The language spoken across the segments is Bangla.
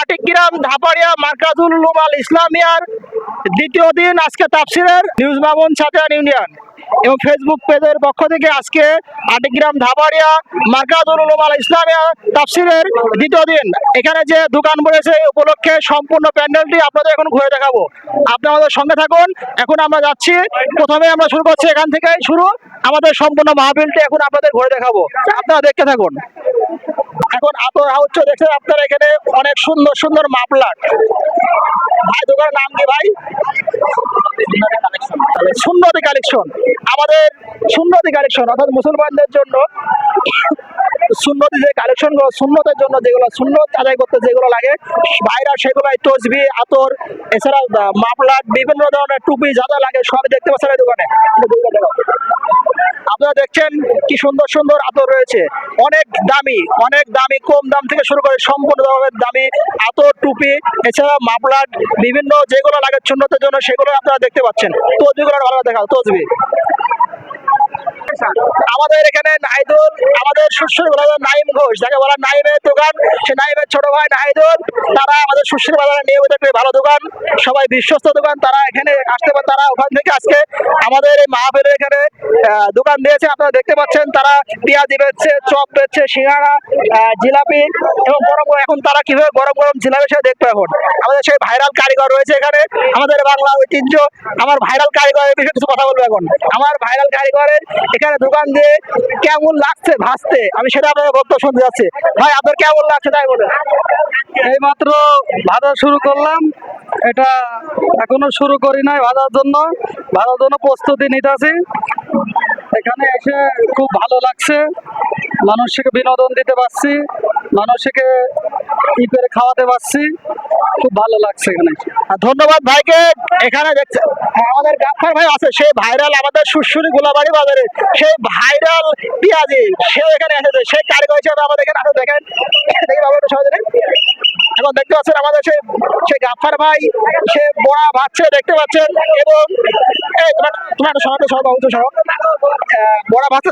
আটিগ্রাম ধাপাড়িয়া মার্কাজুল উলুম আল ইসলামিয়ার দ্বিতীয় দিন আজকে তাফসিরের নিউজ ভবন ছাতিয়ান ইউনিয়ন এবং ফেসবুক পেজের পক্ষ থেকে আজকে আটিগ্রাম ধাপাড়িয়া মার্কাজুল উলুম আল ইসলামিয়া তাফসিরের দ্বিতীয় দিন এখানে যে দোকান বলেছে এই উপলক্ষে সম্পূর্ণ প্যান্ডেলটি আপনাদের এখন ঘুরে দেখাবো। আপনি আমাদের সঙ্গে থাকুন। এখন আমরা যাচ্ছি, প্রথমে আমরা শুরু করছি এখান থেকে শুরু, আমাদের সম্পূর্ণ মাহফিলটি এখন আপনাদের ঘুরে দেখাবো, আপনারা দেখতে থাকুন। এখন আতর হাউস দেখছেন আপনারা, এখানে অনেক সুন্দর সুন্দর মাফলার। ভাই দোকানের নাম কি ভাই? সুন্নতি কালেকশন। আমাদের সুন্নতি কালেকশন অর্থাৎ মুসলমানদের জন্য সুন্নতি যে কালেকশন গুলো, সুন্নতের জন্য যেগুলো সুন্নত আদায় করতে যেগুলো লাগে ভাইরা সেগুলাই তসবি, আতর, এছাড়াও মাফলার, বিভিন্ন ধরনের টুপি যা যা লাগে সব দেখতে পাচ্ছেন এই দোকানে। আপনারা দেখছেন কি সুন্দর সুন্দর আতর রয়েছে, অনেক দামি কম দাম থেকে শুরু করে সম্পূর্ণ দামি আতর, টুপি, এছাড়া মাফলার, বিভিন্ন যেগুলো লাগে সুন্নতের জন্য সেগুলো আপনারা দেখতে পাচ্ছেন। তসবিগুলো ভালো দেখাও, তসবি। আমাদের এখানে নাহিদুল, আমাদের সুশ্রী বাজার নাইম ঘোষ যাকে বলা নাইমের দোকান, সে নাইমের ছোট ভাই নাহিদুল, তারা আমাদের সুশ্রী বাজারে নিয়মিত একটা ভালো দোকান, সবাই বিশ্বস্ত দোকান, তারা এখানে আসতে পারে। তারা ওখান থেকে আজকে আমাদের এই মাহফিলের এখানে দোকান দিয়েছে। আপনারা দেখতে পাচ্ছেন তারা পেঁয়াজি বেচছে, চপ বেচছে, সিঙ্গাড়া, জিলাপি এবং গরম এখন তারা কিভাবে গরম গরম জিলাপি সে দেখবে। এখন আমাদের সেই ভাইরাল কারিগর রয়েছে এখানে, আমাদের বাংলা ঐতিহ্য, আমার ভাইরাল কারিগরের বিষয়ে কিছু কথা বলবো। এখন আমার ভাইরাল কারিগরের এখানে দোকান দিয়ে কেমন লাগছে ভাসতে, আমি সেটা আপনাদের বক্তব্য শুনতে যাচ্ছি। ভাই আপনার কেমন লাগছে তাই বলে? এইমাত্র ভাজা শুরু করলাম, এটা এখনো শুরু করি নাই। ভাজার জন্য প্রস্তুতি নিতেছি। এখানে এসে খুব ভালো লাগছে, মানুষকে বিনোদন দিতে পারছি, মানুষকে ই করে খাওয়াতে পারছি, খুব ভালো লাগছে এখানে। ধন্যবাদ ভাইকে। এখানে দেখছেন আমাদের গাফফার ভাই আছে, সেই ভাইরাল আমাদের সুশ্রী গোলাবাড়ি বাজারে সেই ভাইরাল পেঁয়াজি, সেও এখানে এসেছে, সেই কারিগর হিসেবে আমাদের এখানে আসে। দেখেন এখন দেখতে পাচ্ছেন আমাদের সেই গাফফার ভাই, সে বড়া ভাজছে দেখতে পাচ্ছেন, এবং তোমার সবাই সব বড়া ভাজছে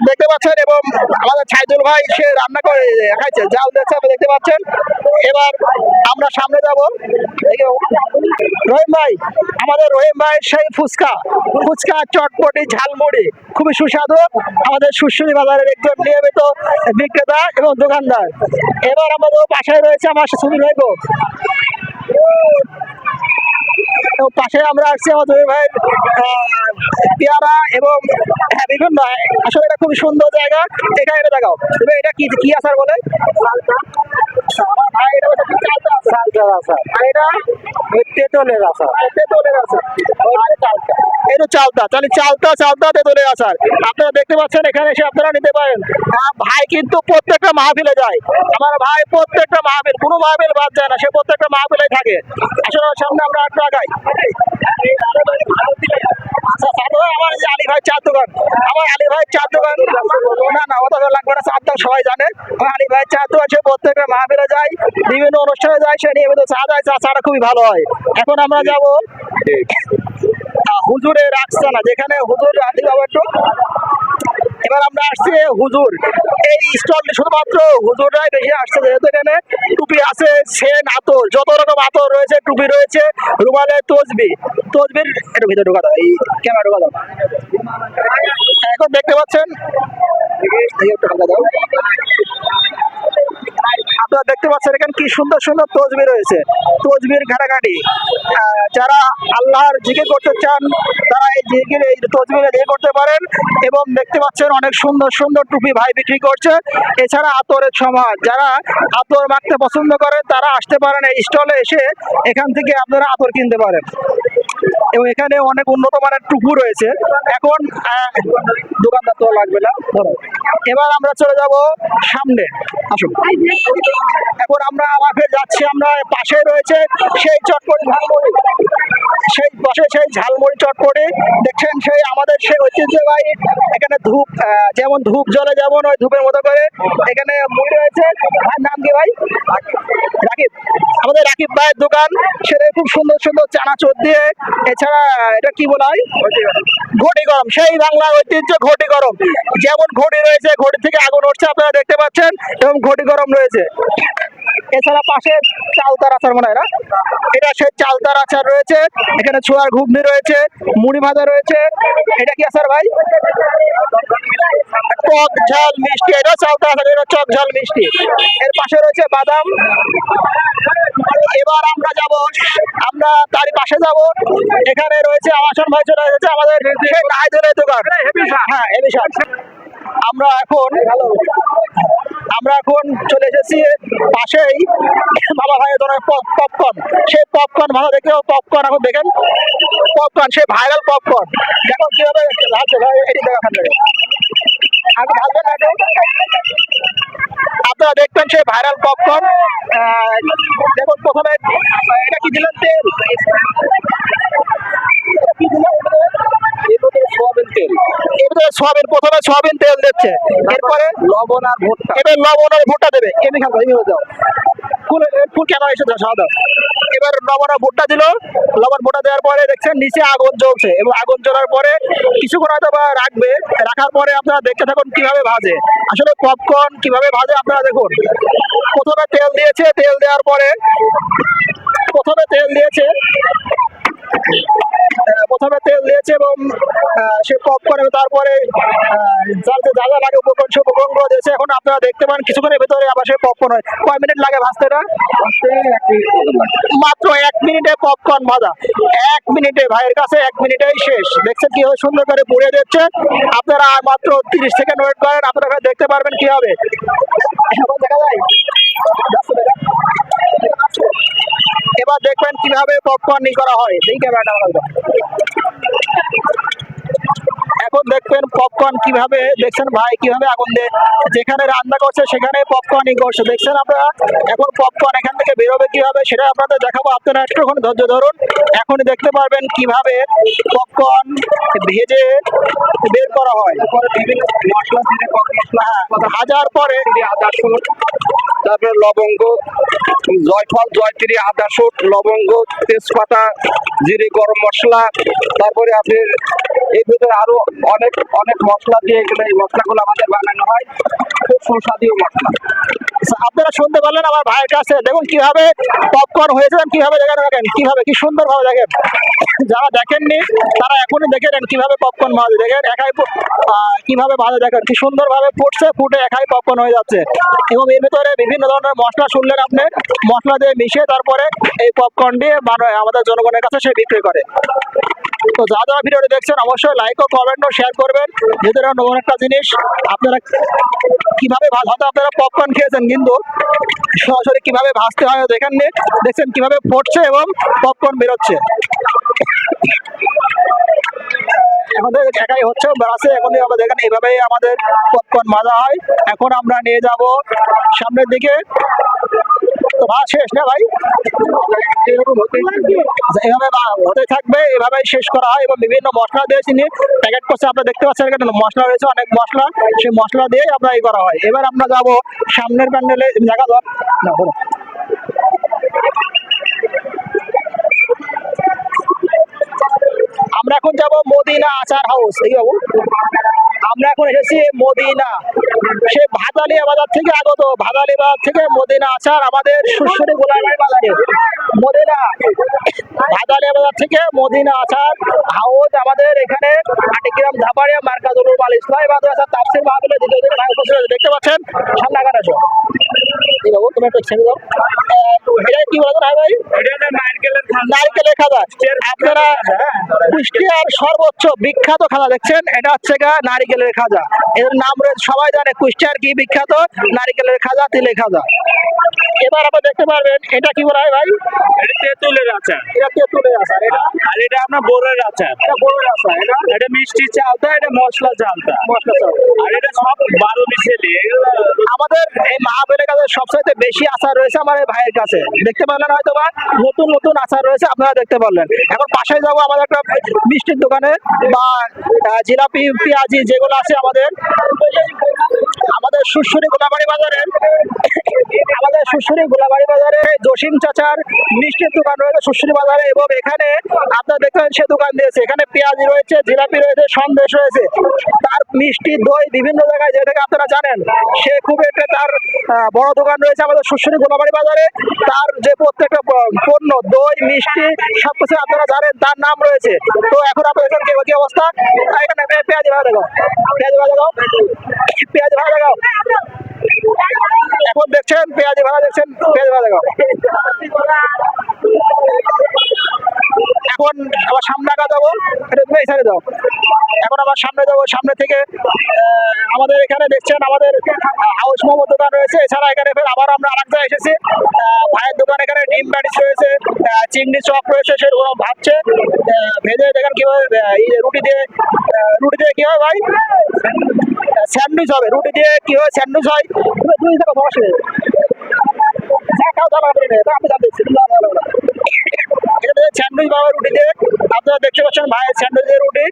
দেখতে পাচ্ছেন, এবং আমাদের ছাইদুল ভাই সে রান্না করে খাইছে, জাল দিচ্ছে আপনি দেখতে পাচ্ছেন। এবার আমরা সামনে যাব। রহিম ভাই, আমাদের রহিম ভাই সেই ফুচকা, চটপটি, ঝালমুড়ি খুবই সুস্বাদু, আমাদের সুশ্রী বাজারের একজন নিয়মিত বিক্রেতা এবং দোকানদার। এবার আমাদের পাশে রয়েছে আমার সুনীল ভাই, পাশে আমরা আসছি আমাদের ভাই পেয়ারা এবং বিভিন্ন, আসলে এটা খুবই সুন্দর জায়গা। এখানে এটা দেখাও, এটা কি কি আচার বলে? তেঁতুলের আচার, চালতা তেঁতুলের আচার আপনারা দেখতে পাচ্ছেন। এখানে এসে আপনারা নিতে পারেন। ভাই কিন্তু প্রত্যেকটা মাহফিলে যায়, আমার ভাই প্রত্যেকটা মাহফিল, কোনো মাহফিল বাদ যায় না, সে প্রত্যেকটা মাহফিলে থাকে। আসলে সামনে আমরা একটু আগাই। আমার আলী ভাই চার দোকান, আমার আলী ভাই চার দোকান, না অত লাগবে না, চার দোকান সবাই জানে। আলী ভাই চার দোকান, সে প্রত্যেকটা মাহফিলে যায়, বিভিন্ন অনুষ্ঠানে যায়, সে নিয়মিত চা দেয়, চাটা খুবই ভালো হয়। এখন আমরা যাব হুজুরের আখছানা, যেখানে হুজুর আদি বাবা একটু। এবার আমরা আসছি হুজুর, এই স্টলটি শুধুমাত্র হুজুররাই বেশি আসছে, যেহেতু এখানে টুপি আছে, সেন, আতর, যত রকম আতর রয়েছে, টুপি রয়েছে, রুমালের তসবির একটু ভিতরে ঢোকা দাও, এই ক্যামেরা ঢোকা দাও। এখন দেখতে পাচ্ছেন আপনারা দেখতে পাচ্ছেন এখানে কি সুন্দর সুন্দর তসবির রয়েছে, তসবির ঘাটাঘাটি। যারা আল্লাহর জিকির করতে চান তারা এই জিকির, এই তসবিরে জিকির করতে পারেন। এবং দেখতে পাচ্ছেন অনেক সুন্দর সুন্দর টুপি ভাই বিক্রি করছে। এছাড়া আতরের সমাজ, যারা আতর মাখতে পছন্দ করেন তারা আসতে পারেন এই স্টলে, এসে এখান থেকে আপনারা আতর কিনতে পারেন। এবং এখানে অনেক উন্নত মানের টুপু রয়েছে। এখন দোকানদার তো লাগবে না, এবার আমরা চলে যাব সামনে, আসুন। এখন আমরা আমাকে যাচ্ছি, আমরা পাশে রয়েছে সেই চটপটি ঝালমুড়ি, সেই পাশে সেই ঝালমুড়ি চটপটি দেখছেন, সেই আমাদের সেই ঐতিহ্যবাহী। এখানে ধূপ, যেমন ধূপ জ্বলে, যেমন ওই ধূপের মতো করে এখানে মুড়ি রয়েছে। ভাই নাম কি ভাই? রাকিব, আমাদের রাকিব ভাইয়ের দোকান, সেটা খুব সুন্দর সুন্দর চানাচুর দিয়ে। এছাড়া এটা কি বলা হয়? ঘটি গরম, সেই বাংলার ঐতিহ্য ঘটি গরম, যেমন ঘটি রয়েছে, ঘটি থেকে আগুন উঠছে আপনারা দেখতে পাচ্ছেন, এবং ঘটি গরম রয়েছে। এছাড়া পাশে চালতার আচার মনে হয় না, এটা সেই চালতার আচার রয়েছে, এখানে ছোয়ার ঘুগনি রয়েছে, মুড়ি ভাজা রয়েছে। এটা কি আচার ভাই? টক ঝাল মিষ্টি, এটা চালতার আচার, এটা টক ঝাল মিষ্টি। এর পাশে রয়েছে বাদাম। এবার আমরা যাব, আমরা তারই পাশে যাব, এখানে রয়েছে আবাসন ভাই চলে এসেছে আমাদের সেই নাহিদের দোকান। হ্যাঁ এবিশাল। আমরা এখন চলে এসেছি পাশেই বাবা ভাইয়ের দোকানে পপকর্ন। সেই পপকর্ন ভালো দেখে পপকর্ন এখন দেখেন, পপকর্ন সেই ভাইরাল পপকর্ন দেখো কিভাবে ভাজছে ভাই, এটি দেখা থেকে আগে ভাজবেন না একটু? আপনারা দেখবেন সেই ভাইরাল পপকর্ন। দেখুন প্রথমে এটা কি দিলেন? তেল। এটা কি দিলেন? সোয়াবিন তেল। এবারে সোয়াবিন, প্রথমে সোয়াবিন তেল দিচ্ছে, এরপরে লবণ আর ভুট্টা। এবার লবণ আর ভুট্টা দেবে। কেমিক্যাল দাও, ফুল কেন এসেছে সাদা। এবার লবণ আর ভুট্টা দিল, লবণ ভুট্টা দেওয়ার পরে দেখছেন নিচে আগুন জ্বলছে, এবং আগুন জ্বলার পরে কিছুক্ষণ হয়তো বা রাখবে, রাখার পরে আপনারা দেখতে থাকুন কিভাবে ভাজে। আসলে পপকর্ন কিভাবে ভাজে আপনারা দেখুন। প্রথমে তেল দিয়েছে, তেল দেওয়ার পরে প্রথমে তেল দিয়েছে এবং সে পপকর্ন, তারপরে যা যা লাগে উপকরণ সে উপকরণগুলো দিয়েছে। এখন আপনারা দেখতে পান কিছুক্ষণের ভেতরে আবার সে পপকর্ন হয়। কয় মিনিট লাগে ভাজতে? এটা মাত্র 1 মিনিটে পপকর্ন ভাজা। 1 মিনিটে, ভাইয়ের কাছে 1 মিনিটেই শেষ। দেখছেন কিভাবে সুন্দর করে পুড়ে দিচ্ছে। আপনারা আর মাত্র 30 সেকেন্ড ওয়েট করেন, আপনারা দেখতে পারবেন কি হবে। এখন দেখা যায়, এবার দেখবেন কিভাবে পপকর্ন করা হয়। এই ক্যামেরাটা এখন দেখবেন পপকর্ন কিভাবে, দেখছেন ভাই কিভাবে আগুন দিয়ে যেখানে রান্না করছে সেখানে পপকর্ন করছে। দেখছেন আপনারা এখন পপকর্ন এখান থেকে বেরোবে কিভাবে সেটা আপনাদের দেখাবো। আপনারা একটুখানি ধৈর্য ধরুন, এখনই দেখতে পারবেন কিভাবে পপকর্ন ভেজে বের করা হয়। বিভিন্ন মশলা দিয়ে মশলা ভাজার পরে আদা রসুন, তারপরে লবঙ্গ, জয়ফল, জয়ত্রী, আদা শুট, লবঙ্গ, তেজপাতা, জিরে, গরম মশলা, তারপরে আপনার এর ভিতরে আরো অনেক অনেক মশলা দিয়ে এগুলো, এই মশলাগুলো আমাদের বানানো হয়, খুব সুস্বাদু মশলা। আপনারা শুনতে পারলেন আমার ভাইয়ের কাছে। দেখুন কিভাবে পপকর্ন হয়েছে, কিভাবে দেখেন কিভাবে কি সুন্দর ভাবে দেখেন। যারা দেখেননি তারা এখনই দেখে নেন কিভাবে পপকর্ন ভাজে। দেখেন একাই কিভাবে ভাজে, দেখেন কি সুন্দর ভাবে ফুটছে, ফুটে একাই পপকর্ন হয়ে যাচ্ছে। এবং এর ভিতরে বিভিন্ন ধরনের মশলা শুনলেন আপনি, মশলা দিয়ে মিশিয়ে তারপরে এই পপকর্ন দিয়ে আমাদের জনগণের কাছে সে বিক্রি করে। তো যারা ভিডিওটি দেখছেন অবশ্যই লাইক ও কমেন্ট ও শেয়ার করবেন। যেহেতু নতুন একটা জিনিস, আপনারা কিভাবে হয়তো আপনারা পপকর্ন খেয়েছেন কিন্তু সরাসরি কিভাবে ভাজতে হয় দেখেননি, দেখছেন কিভাবে ফুটছে এবং পপকর্ন বেরোচ্ছে। এখন একাই হচ্ছে বাড়াচ্ছে, এখন আমরা দেখেন এইভাবেই আমাদের পপকর্ন ভাজা হয়। এখন আমরা নিয়ে যাব সামনের দিকে। তো ভাত শেষ না ভাই, এভাবে হতে থাকবে, এভাবেই শেষ করা হয়। এবং বিভিন্ন মশলা দিয়ে চিনি প্যাকেট করছে, আপনারা দেখতে পাচ্ছেন এখানে মশলা রয়েছে, অনেক মশলা, সেই মশলা দিয়ে আমরা এই করা হয়। এবার আমরা যাব সামনের প্যান্ডেলে, জায়গা ধর না বলো। আমরা এখন যাব মদিনা আচার হাউস। এই বাবু আমরা এখন এসেছি মদিনা, সে ভাদালিয়া বাজার থেকে আগত, ভাদালি বাজার থেকে মদিনা আচার আমাদের সুশ্বরী গোলামের বাজারে। মদিনা ভাদালিয়া বাজার থেকে মদিনা আচার হাউস আমাদের এখানে আটিগ্রাম ধাপাড়িয়া মার্কাজুল আল ইসলামী মাদ্রাসা তাফসীর মাহফিলের দ্বিতীয় দিনে ভাই উপস্থিত আছে। দেখতে পাচ্ছেন সামনে আগান আসো। এই বাবু তুমি একটু ছেড়ে দাও। এটা কি বলতো না ভাই? নারকেলের খাজা। আপনারা কুষ্টিয়ার সর্বোচ্চ বিখ্যাত খাজা দেখছেন, এটা হচ্ছে গা নারিকেলের খাজা। এর নাম রয়েছে, সবাই জানে কুষ্টিয়ার কি বিখ্যাত, নারিকেলের খাজা, তিলে খাজা। এবার আপনারা দেখতে পারবেন এটা কি বলা হয় ভাই? এটা তেঁতুলের আচার। এটা তেঁতুলের আচার। এটা আর এটা আপনার বোরের আচার। এটা বড়ের আচার। এটা মিষ্টি চালতা, এটা মশলা চালতা। মশলা চাল। আর এটা সব 12 মিশেলি। আমাদের এই মাহফিলের কাছে সবচাইতে বেশি আচার রয়েছে আমার এই ভাইয়ের কাছে। দেখতে পারলেন হয়তো বা নতুন নতুন আচার রয়েছে, আপনারা দেখতে পারলেন। এখন পাশে যাবো আমাদের একটা মিষ্টির দোকানে বা জিলাপি পেঁয়াজি যেগুলো আছে আমাদের সুরসুরি গোলাবাড়ি বাজারের জসিম চাচার মিষ্টির দোকান রয়েছে সুরসুরি বাজারে, এবং এখানে আপনারা দেখতে সে দোকান দিয়েছে। এখানে পেঁয়াজি রয়েছে, জিলাপি রয়েছে, সন্দেশ রয়েছে, তার মিষ্টি দই বিভিন্ন জায়গায় যে থেকে আপনারা জানেন। সে খুব একটা তার বড় দোকান রয়েছে আমাদের সুরসুরি গোলাবাড়ি বাজারে। তার যে প্রত্যেকটা পণ্য দই মিষ্টি সবকিছু আপনারা জানেন, তার নাম রয়েছে। তো এখন আপনাদের কি অবস্থা? এখানে পেঁয়াজি ভাড়া দেখাও, পেঁয়াজি ভাড়া দেখাও। এখন দেখছেন পেঁয়াজি ভাড়া দেখাও। এখন আবার সামনে আগা যাবো, এটা তুমি এই সাইডে যাও। এখন আবার সামনে যাবো, সামনে থেকে আমাদের এখানে দেখছেন আমাদের হাউস মোমোর দোকান রয়েছে। এছাড়া এখানে ফের আবার আমরা আরেক জায়গায় এসেছি, ভাইয়ের দোকান। এখানে ডিম প্যাটিস রয়েছে, চিংড়ি চপ রয়েছে, সেরকম ভাবছে ভেজে দেখেন কিভাবে রুটি দিয়ে কি হয় ভাই, স্যান্ডউইচ হবে। রুটি দিয়ে কি হয়, স্যান্ডউইচ হয়। দুই টাকা বসে স্যান্ডউইচ পাবে রুটি দিয়ে, আপনারা দেখতে পাচ্ছেন ভাইয়ের স্যান্ডউইচের রুটি।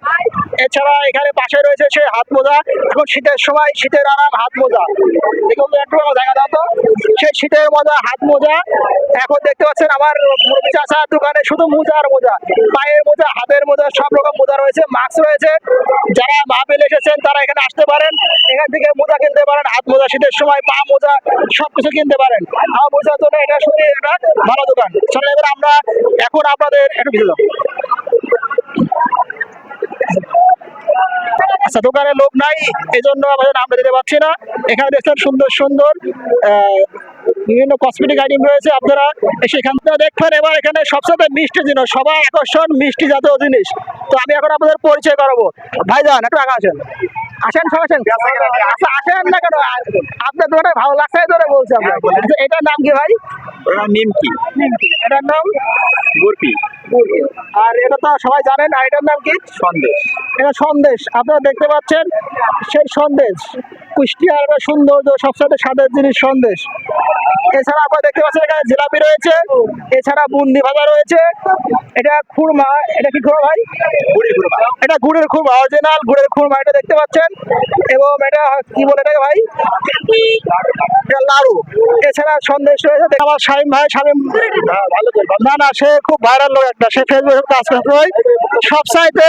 এছাড়া এখানে পাশে রয়েছে সে হাত মোজা। এখন শীতের সময় শীতের আরাম হাত মোজা, একটু দেখা দাও তো সেই শীতের মজা হাত মোজা। এখন দেখতে পাচ্ছেন আমার মুরগি চাষার দোকানে শুধু মোজা আর মোজা, পায়ের মোজা, হাতের মোজা, সব রকম মোজা রয়েছে, মাস্ক রয়েছে। যারা মাহফিল এসেছেন তারা এখানে আসতে পারেন, এখান থেকে মোজা কিনতে পারেন, হাত মোজা, শীতের সময় পা মোজা সবকিছু কিনতে পারেন। আমার বোঝার জন্য এটা শুধু একটা ভালো দোকান। চলো এবার আমরা এখন আপনাদের একটু ভিতরে আচ্ছা, দোকানে লোক নাই এই জন্য আমাদের আমরা দিতে পারছি না। এখানে দেখছেন সুন্দর সুন্দর বিভিন্ন কসমেটিক আইটেম রয়েছে, আপনারা সেখান থেকে দেখবেন। এবার এখানে সবচেয়ে মিষ্টি জিনিস, সবাই আকর্ষণ মিষ্টি জাতীয় জিনিস। তো আমি এখন আপনাদের পরিচয় করাবো। ভাইজান একটু আগে আসেন, সব আসেন। আচ্ছা আসেন না কেন, আপনার দোকানে ভালো লাগছে ধরে বলছি আপনার। আচ্ছা, এটার নাম কি ভাই? নিমকি। এটার নাম বরফি। আর এটা তো সবাই জানেন। আর এটার নাম কি? সন্দেশ। এটা সন্দেশ। আপনারা দেখতে পাচ্ছেন সেই সন্দেশ, কুষ্টিয়ার একটা সৌন্দর্য, সবচেয়ে স্বাদের জিনিস সন্দেশ। এছাড়া আপনারা দেখতে পাচ্ছেন এখানে জিলাপি রয়েছে, এছাড়া বুন্দি ভাজা রয়েছে। এটা খুরমা, এটা কি খুরমা ভাই? এটা গুড়ের খুরমা, অরিজিনাল গুড়ের খুরমা, এটা দেখতে পাচ্ছেন। এবং এটা কি বলে এটাকে ভাই? এটা লাড়ু। এছাড়া সন্দেশ রয়েছে। আমার শামীম ভাই, না সে খুব ভাইরাল লোক একটা, সে ফেসবুকে কাজ করতে হয়। সবচাইতে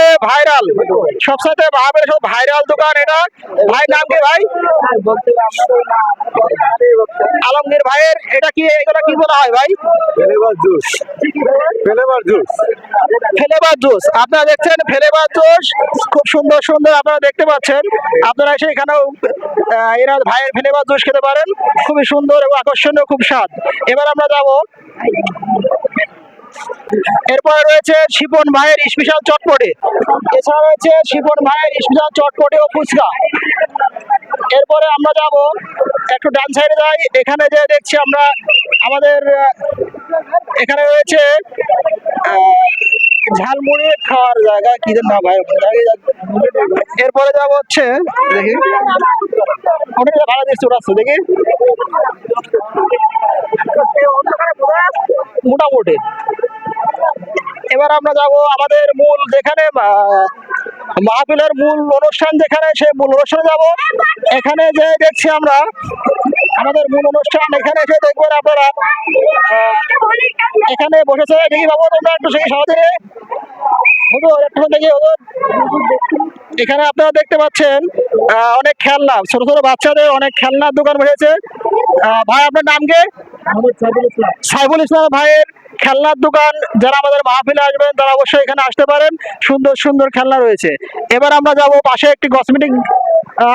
ভাইরাল দোকান এটা। ভাই নাম কি ভাই? আলমগীর ভাইয়ের। এটা কি, এগুলো কি বলা হয় ভাই? Flavour juice. আপনারা দেখছেন ফ্লেভার জুস, খুব সুন্দর সুন্দর আপনারা দেখতে পাচ্ছেন। আপনারা এসে এখানেও এরা ভাইয়ের ফ্লেভার জুস খেতে পারেন, খুবই সুন্দর এবং আকর্ষণীয়, খুব স্বাদ। এবার আমরা যাব, এরপরে রয়েছে শিপন ভাইয়ের স্পেশাল চটপটি। এছাড়া রয়েছে শিপন ভাইয়ের স্পেশাল চটপটি ও ফুচকা। এরপরে আমরা যাব একটু ডান সাইডে যাই, এখানে যে দেখছি আমরা আমাদের এখানে রয়েছে ঝালমুড়ি খাওয়ার জায়গা, কি না ভাই। এরপরে যাব হচ্ছে দেখি ওটা ভাড়া দিচ্ছে, ওরা আসছে দেখি মোটামুটি। এবার আমরা যাব আমাদের মূল যেখানে মাহফিলের মূল অনুষ্ঠান, যেখানে সেই মূল অনুষ্ঠানে যাব। এখানে যে দেখছি আমরা আমাদের মূল অনুষ্ঠান, এখানে এসে দেখবেন আপনারা এখানে বসেছে। দেখি বাবু তোমরা একটু সেই সহজে একটু দেখি। এখানে আপনারা দেখতে পাচ্ছেন অনেক খেলনা, ছোট ছোট বাচ্চাদের অনেক খেলনার দোকান বসেছে। ভাই আপনার নাম কি? সাইফুল ইসলাম ভাইয়ের খেলনার দোকান। যারা আমাদের মাহফিলে আসবেন তারা অবশ্যই এখানে আসতে পারেন, সুন্দর সুন্দর খেলনা রয়েছে। এবার আমরা যাব পাশে একটি কসমেটিক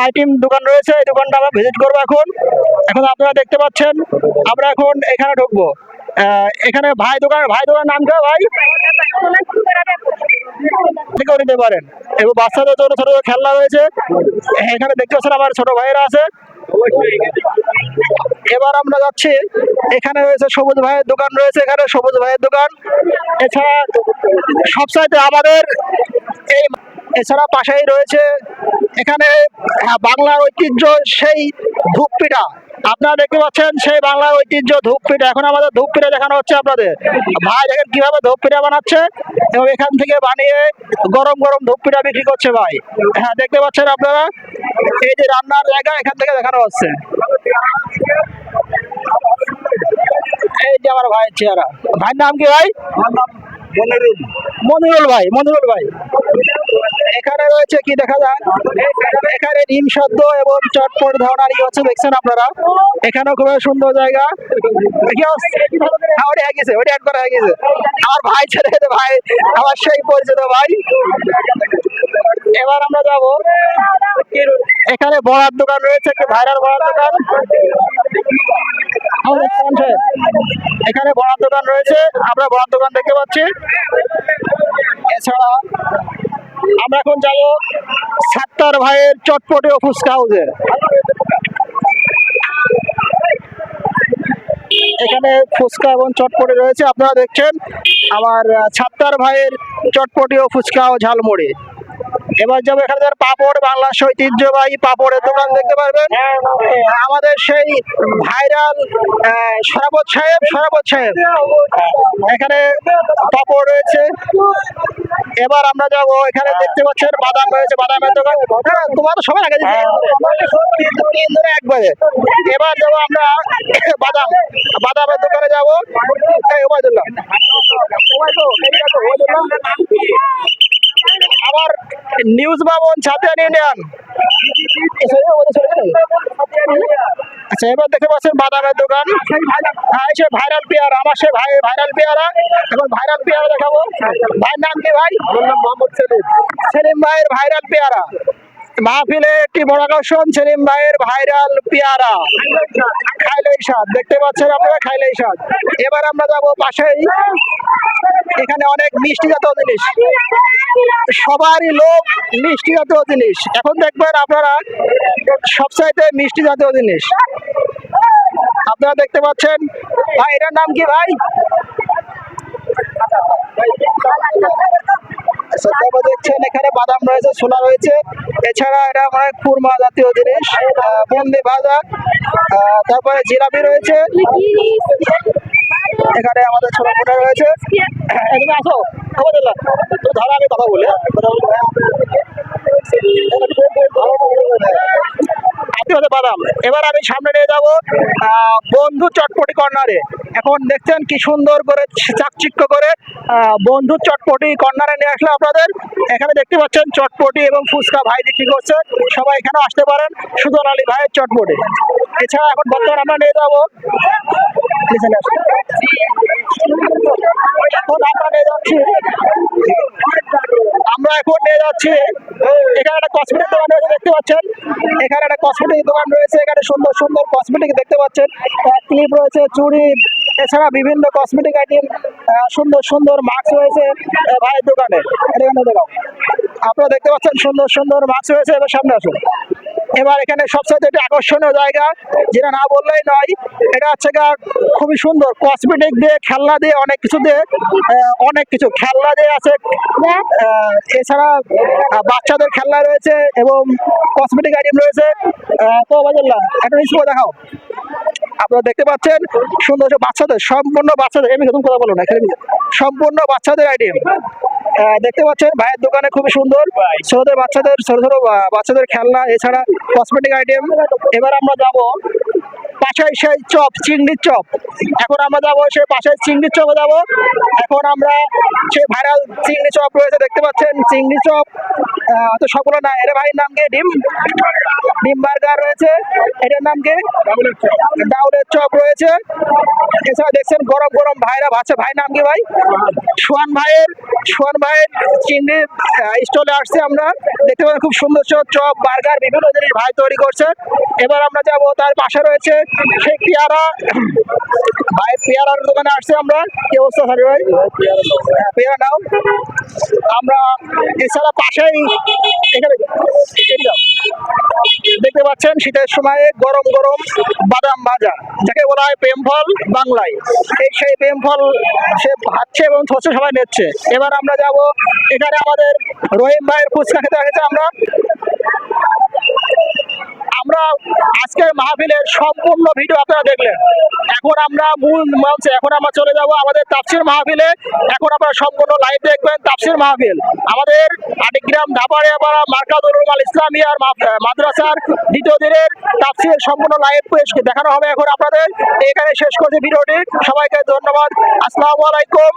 আইটেম দোকান রয়েছে, এই দোকানটা আমরা ভিজিট করবো। এখন আপনারা দেখতে পাচ্ছেন আমরা এখন এখানে ঢুকবো। এখানে ভাই দোকানের নাম কি ভাই? নিতে পারেন। এবং বাচ্চাদের জন্য ছোট ছোট খেলনা রয়েছে, এখানে দেখতে পাচ্ছেন আমার ছোট ভাইয়েরা আছে। এবার আমরা যাচ্ছি, এখানে রয়েছে সবুজ ভাইয়ের দোকান রয়েছে, এখানে সবুজ ভাইয়ের দোকান। এছাড়া সবচাইতে আমাদের এই এছাড়া পাশেই রয়েছে এখানে বাংলার ঐতিহ্য সেই ধূপ পিঠা। আপনারা দেখতে পাচ্ছেন সেই বাংলার ঐতিহ্য ধূপ পিঠা। এখন আমাদের ধূপ পিঠা দেখানো হচ্ছে আপনাদের। ভাই দেখেন কিভাবে ধূপ পিঠা বানাচ্ছে এবং এখান থেকে বানিয়ে গরম গরম ধূপ পিঠা বিক্রি করছে ভাই। হ্যাঁ, দেখতে পাচ্ছেন আপনারা এই যে রান্নার জায়গা এখান থেকে দেখানো হচ্ছে। এই যে আমার ভাইয়ের চেহারা। ভাইয়ের নাম কি ভাই? মনিরুল ভাই। মনিরুল ভাই, এখানে রয়েছে কি দেখা যায়, এখানে ডিম সেদ্ধ এবং চটপট ধরনের হচ্ছে, দেখছেন আপনারা। এখানেও খুবই সুন্দর জায়গা। কি অবস্থা? হ্যাঁ, ওটা হয়ে গেছে, ওটা একবার হয়ে গেছে। আমার ভাই ছেড়ে গেছে ভাই, আমার সেই পরিচিত ভাই। এবার আমরা যাব, এখানে বড়ার দোকান রয়েছে, একটা ভাইরাল বড়ার দোকান। আমাদের খান সাহেব, এখানে বড়ার দোকান রয়েছে, আমরা বড়ার দোকান দেখতে পাচ্ছি। এছাড়া আমরা এখন যাব সাত্তার ভাইয়ের চটপটি ও ফুচকা হাউসে। এখানে ফুচকা এবং চটপটি রয়েছে, আপনারা দেখছেন আমার সাত্তার ভাইয়ের চটপটি ও ফুচকা ও ঝালমুড়ি। এবার যাবো এখানে যার পাপড়, বাংলাদেশ ঐতিহ্যবাহী পাপড়ের দোকান দেখতে পারবেন। আমাদের সেই ভাইরাল সরাবত সাহেব, এখানে পাপড় রয়েছে। এবার আমরা যাব, এখানে দেখতে পাচ্ছেন বাদাম রয়েছে, বাদামের দোকান। তোমার তো সবাই আগে তিন ধরে একবারে। এবার যাব আমরা বাদামের দোকানে যাবো। আমার নিউজ ভবন ছাতিয়ান ইউনিয়ন। আচ্ছা, এবার দেখতে পাচ্ছেন বাদামের দোকান। হ্যাঁ, সে ভাইরাল পেয়ারা, আমার সে ভাইরাল পেয়ারা। এখন ভাইরাল পেয়ারা দেখাবো। ভাইয়ের নাম কি ভাই? মোহাম্মদ সেলিম। সেলিম ভাইয়ের ভাইরাল পেয়ারা মাহফিলে একটি বড় আকর্ষণ। সেলিম ভাইয়ের ভাইরাল পেয়ারা খাইলেই স্বাদ, দেখতে পাচ্ছেন আপনারা, খাইলেই স্বাদ। এবার আমরা যাবো পাশেই, এখানে অনেক মিষ্টি জাতীয় জিনিস, সবারই লোক মিষ্টি জাতীয় জিনিস। এখন দেখবেন আপনারা সবচাইতে মিষ্টি জাতীয় জিনিস আপনারা দেখতে পাচ্ছেন। ভাই, এটার নাম কি ভাই? দেখছেন এখানে বাদাম রয়েছে, ছোলা রয়েছে। এছাড়া এটা মানে কুরমা জাতীয় জিনিস, বন্দি ভাজা, তারপরে জিলাপি রয়েছে। এখানে আমাদের ছোট মোটা রয়েছে। এখানে আসো, তো ধরো আমি কথা বলি। বাদাম। এবার আমি সামনে নিয়ে যাব বন্ধু চটপটি কর্নারে। এখন দেখছেন কি সুন্দর করে চাকচিক্য করে বন্ধু চটপটি কর্নারে নিয়ে আসলে আপনাদের। এখানে দেখতে পাচ্ছেন চটপটি এবং ফুচকা ভাই বিক্রি করছে, সবাই এখানে আসতে পারেন। সুজন আলী ভাইয়ের চটপটি। এছাড়া এখন বর্তমানে আমরা নিয়ে যাবো, আমরা এখন নিয়ে যাচ্ছি এখানে একটা কসমেটিক দোকান রয়েছে, দেখতে পাচ্ছেন। এখানে একটা কসমেটিক দোকান রয়েছে, এখানে সুন্দর সুন্দর কসমেটিক দেখতে পাচ্ছেন, ক্লিপ রয়েছে, চুড়ি, এছাড়া বিভিন্ন কসমেটিক আইটেম, সুন্দর সুন্দর মাস্ক রয়েছে ভাইয়ের দোকানে। এখানে দেখাও, আপনারা দেখতে পাচ্ছেন সুন্দর সুন্দর মাস্ক রয়েছে। এবার সামনে আসুন। এবার এখানে সবচেয়ে একটি আকর্ষণীয় জায়গা, যেটা না বললেই নয়, এটা হচ্ছে খুবই সুন্দর কসমেটিক দিয়ে, খেলনা দিয়ে, অনেক কিছু দিয়ে, অনেক কিছু খেলনা দিয়ে আছে। এছাড়া বাচ্চাদের খেলনা রয়েছে এবং কসমেটিক আইটেম রয়েছে। তো বাজাল্লাহ একটা স্পো দেখাও। আপনারা দেখতে পাচ্ছেন সুন্দর বাচ্চাদের, সম্পূর্ণ বাচ্চাদের, এমনি নতুন কথা বলো না, সম্পূর্ণ বাচ্চাদের আইটেম দেখতে পাচ্ছেন ভাইয়ের দোকানে। খুবই সুন্দর ছোটদের বাচ্চাদের, ছোট ছোট বাচ্চাদের খেলনা, এছাড়া কসমেটিক আইটেম। এবার আমরা যাব পাশেই সেই চপ, চিংড়ির চপ। এখন আমরা যাবো সেই পাশের চিংড়ির চপে যাবো। এখন আমরা সেই ভাইরাল চিংড়ি চপ রয়েছে, দেখতে পাচ্ছেন চিংড়ি চপ। তো সবগুলো না, এর ভাইয়ের নাম কি? ডিম বার্গার রয়েছে, এটার নাম কি? ডাউলের চপ রয়েছে। এছাড়া দেখছেন গরম গরম ভাইরা ভাজছে। ভাই নাম কি ভাই? সোহান ভাইয়ের চিংড়ির স্টলে আসছে আমরা, দেখতে পাচ্ছি খুব সুন্দর চপ, বার্গার, বিভিন্ন জিনিস ভাই তৈরি করছে। এবার আমরা যাব, তার পাশে রয়েছে সেই পেয়ারা, ভাইয়ের পেয়ারার দোকানে আসছে আমরা। কি অবস্থা সারি ভাই? পেয়ারা নাও আমরা। এছাড়া পাশেই এখানে দেখতে পাচ্ছেন শীতের সময়ে গরম গরম বাদাম ভাজা, যাকে বলা হয় প্রেম ফল বাংলায়। সেই প্রেম ফল সে ভাজছে এবং থচ্ছে, সবাই নিচ্ছে। এবার আমরা যাব, এখানে আমাদের রহিম ভাইয়ের ফুচকা খেতে এসেছে আমরা বন্ধুরা, আজকের মাহফিলের সম্পূর্ণ ভিডিও আপনারা দেখলেন। এখন আমরা মূল মঞ্চে এখন আমরা চলে যাব আমাদের তাফসীর মাহফিলে। এখন আপনারা সম্পূর্ণ লাইভ দেখবেন তাফসীর মাহফিল। আমাদের আটিগ্রাম ধাপাড়িয়াপাড়া মার্কাজুল উলুম ইসলামিয়া মাদ্রাসার দ্বিতীয় দিনের তাফসীর সম্পূর্ণ লাইভ দেখানো হবে এখন আপনাদের। এখানে শেষ করছি ভিডিওটি। সবাইকে ধন্যবাদ। আসসালামু আলাইকুম।